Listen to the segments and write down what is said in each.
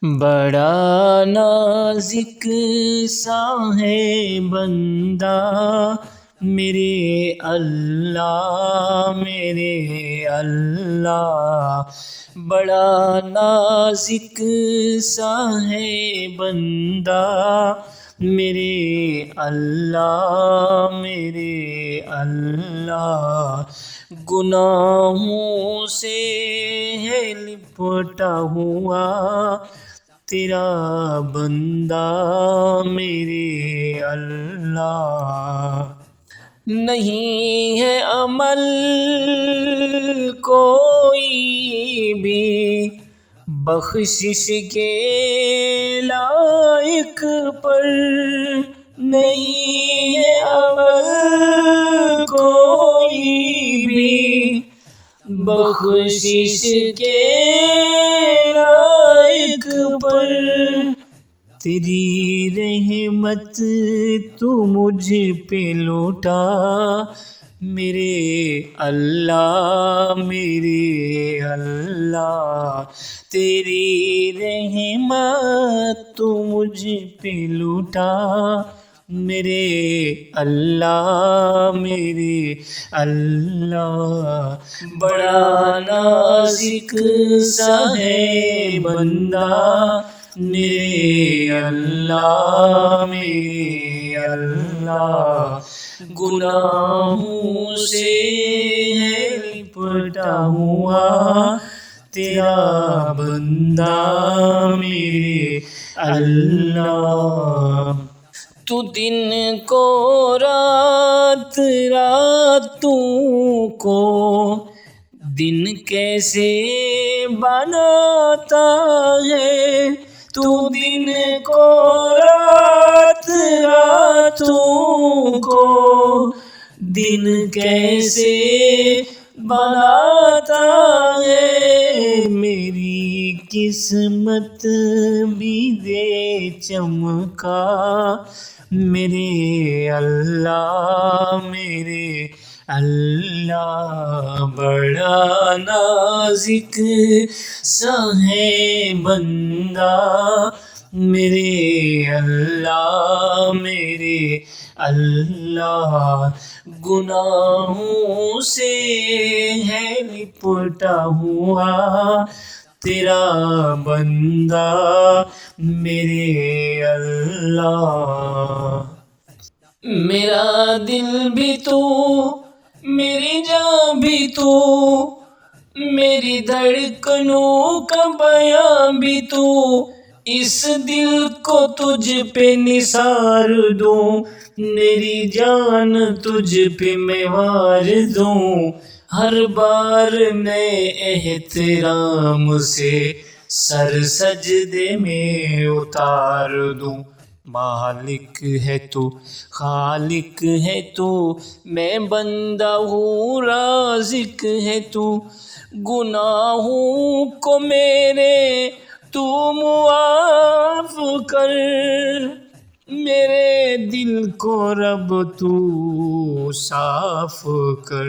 بڑا نازک سا ہے بندہ میرے اللہ بڑا نازک سا ہے بندہ میرے اللہ گناہوں سے ہے لپٹا ہوا تیرا بندہ میرے اللہ نہیں ہے عمل کوئی بھی بخشش کے لائق پر نہیں ہے عمل کوئی بھی بخشش کے لائق پر تیری رحمت تو مجھ پہ لوٹا میرے اللہ تیری رحمت تو مجھ پہ لوٹا میرے اللہ بڑا نازک سا ہے بندہ میرے اللہ گناہوں سے ہے لپٹا ہوا تیرا بندہ میرے اللہ تو دن کو راتوں کو دن کیسے بناتا ہے تو دن کو راتوں کو دن کیسے بناتا ہے میری قسمت بھی دے چمکا میرے اللہ بڑا نازک سا ہے بندہ میرے اللہ گناہوں سے ہے لپٹا ہوا تیرا بندہ میرے اللہ میرا دل بھی تو میری جان بھی تو میری دھڑکنوں کا بیان بھی تو اس دل کو تجھ پہ نثار دوں میری جان تجھ پہ میں وار دوں ہر بار میں احترام سے سر سجدے میں اتار دوں مالک ہے تو خالق ہے تو میں بندہ ہوں رازق ہے تو گناہوں کو میرے تو معاف کر میرے دل کو رب تو صاف کر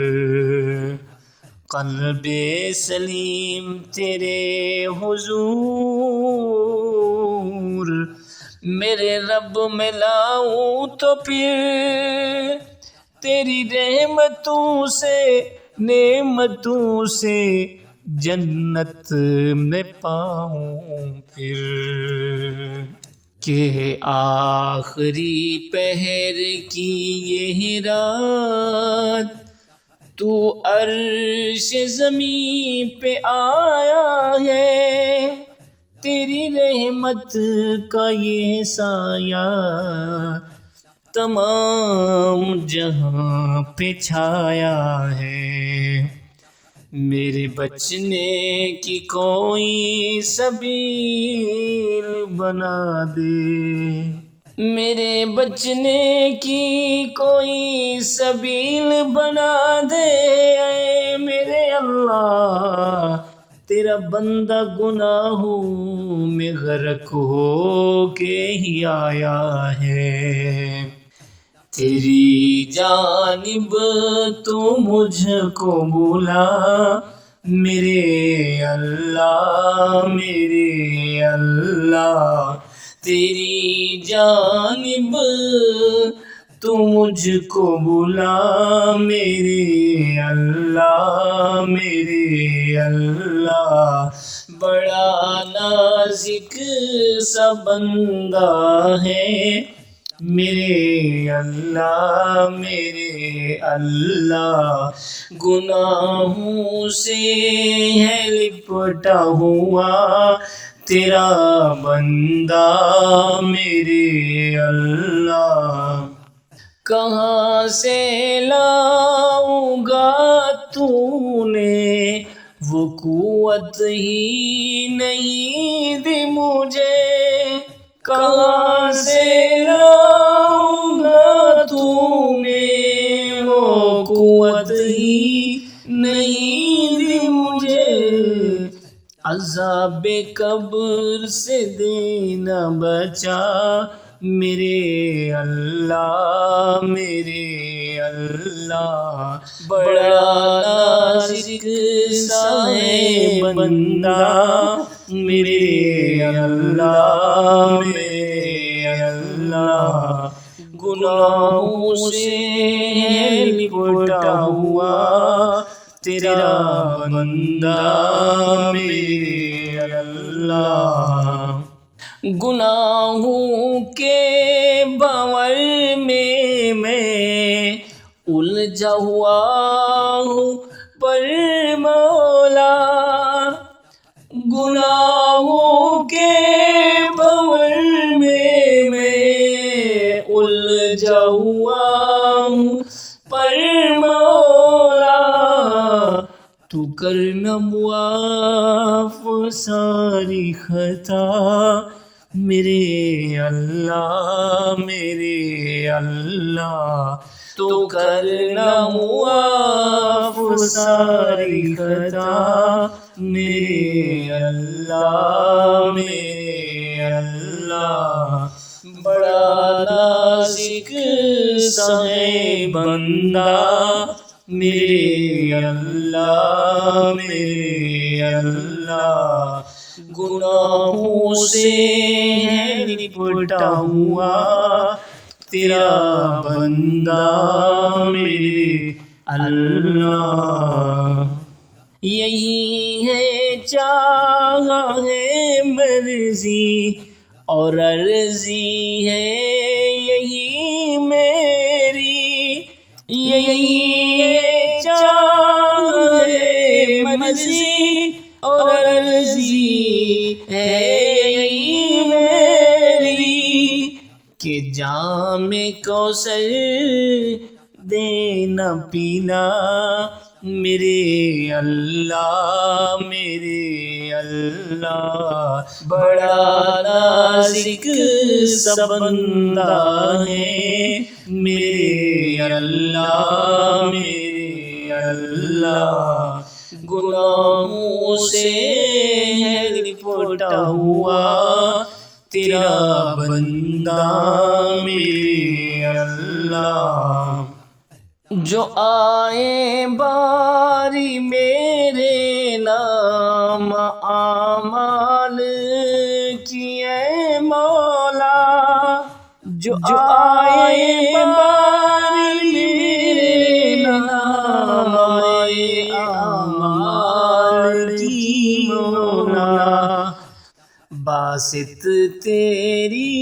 قلب سلیم تیرے حضور میرے رب میں لاؤں تو پھر تیری نعمتوں سے جنت میں پاؤں پھر کہ آخری پہر کی یہ رات تو عرش زمین پہ آیا ہے تیری رحمت کا یہ سایہ تمام جہاں پہ چھایا ہے میرے بچنے کی کوئی سبیل بنا دے میرے بچنے کی کوئی سبیل بنا دے اے میرے اللہ تیرا بندہ گناہوں میں غرق ہو کے ہی آیا ہے تیری جانب تو مجھ کو بلا میرے اللہ میرے اللہ، تیری جانب تو مجھ کو بلا، میرے اللہ میرے اللہ، بڑا نازک سا بندہ ہے میرے اللہ میرے اللہ، گناہوں سے ہے لپٹا ہوا تیرا بندہ میرے اللہ، کہاں سے لاؤں گا تو نے وہ قوت ہی نہیں دی مجھے، کہاں سے لاؤں گا تو نے وہ قوت ہی نہیں دی مجھے، عذاب قبر سے دینا بچا میرے اللہ میرے اللہ، بڑا نازک سا ہے بندہ میرے اللہ میرے اللہ، گناہوں سے ہے لپٹا ہوا تیرا بندہ میرے اللہ، گناہوں کے بھنور میں الجھا ہوا ہوں پر مولا، گناہوں کے بھنور میں الجھا ہوا ہوں پر مولا، تو کرنا معاف ساری خطا میرے اللہ میرے اللہ، تو کرنا معاف ساری خطا میرے اللہ میرے اللہ، بڑا نازک سا ہے بندہ میرے اللہ میرے اللہ، گناہوں سے ہے لپٹا ہوا تیرا بندہ میرے اللہ، یہی ہے چاہا ہے مرضی اور عرضی ہے یہی میری، یہی ہے چاہا ہے مرضی اور عرضی ہے یہی میری، کہ جام کوثر دینا پینا میرے اللہ میرے اللہ، بڑا نازک سا بندہ ہے میرے اللہ میرے اللہ، گناہوں سے ہے لپٹا ہوا تیرا بندہ میرے اللہ، جو آئے باری میرے نام اعمال کی اے مولا، جو آئے باری میرے نام اعمال کی مولا، باسط تیری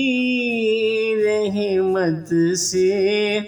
رحمت سے